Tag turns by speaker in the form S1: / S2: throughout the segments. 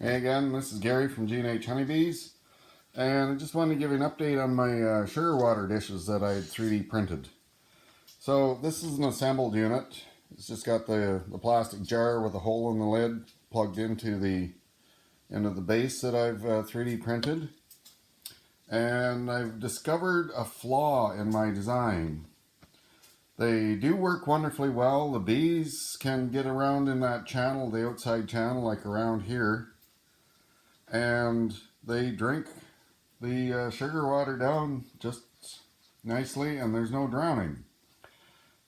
S1: Hey again, this is Gary from G&H Honey Bees, and I just wanted to give you an update on my sugar water dishes that I had 3D printed. So this is an assembled unit. It's just got the plastic jar with a hole in the lid plugged into the base that I've 3D printed. And I've discovered a flaw in my design. They do work wonderfully well. The bees can get around in that channel, the outside channel, like around here. And they drink the sugar water down just nicely, and there's no drowning.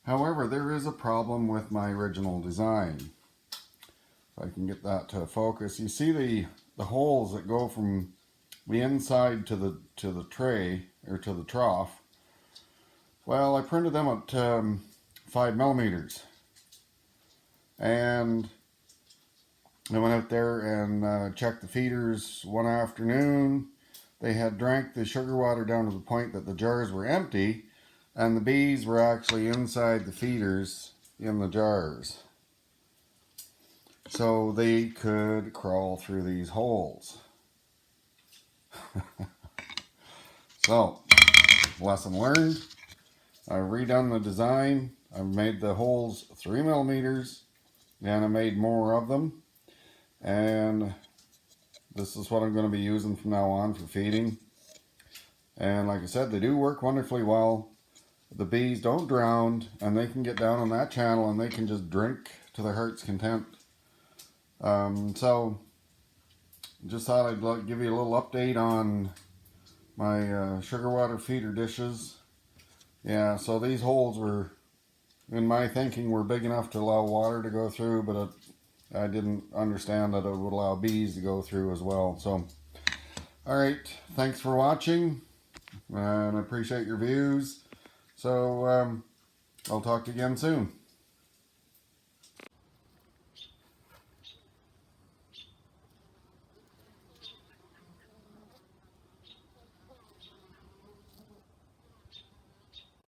S1: However, there is a problem with my original design. If I can get that to focus, you see the holes that go from the inside to the tray, or to the trough. Well, I printed them at 5mm, and I went out there and checked the feeders one afternoon. They had drank the sugar water down to the point that the jars were empty, and the bees were actually inside the feeders in the jars. So they could crawl through these holes. So, lesson learned. I've redone the design. I've made the holes 3mm, and I made more of them. And this is what I'm going to be using from now on for feeding. And like I said, they do work wonderfully well. The bees don't drown, and they can get down on that channel and they can just drink to their heart's content. So just thought I'd give you a little update on my sugar water feeder dishes. Yeah, so these holes were, in my thinking, were big enough to allow water to go through, but I didn't understand that it would allow bees to go through as well. So, alright, thanks for watching, and I appreciate your views. So, I'll talk to you again soon.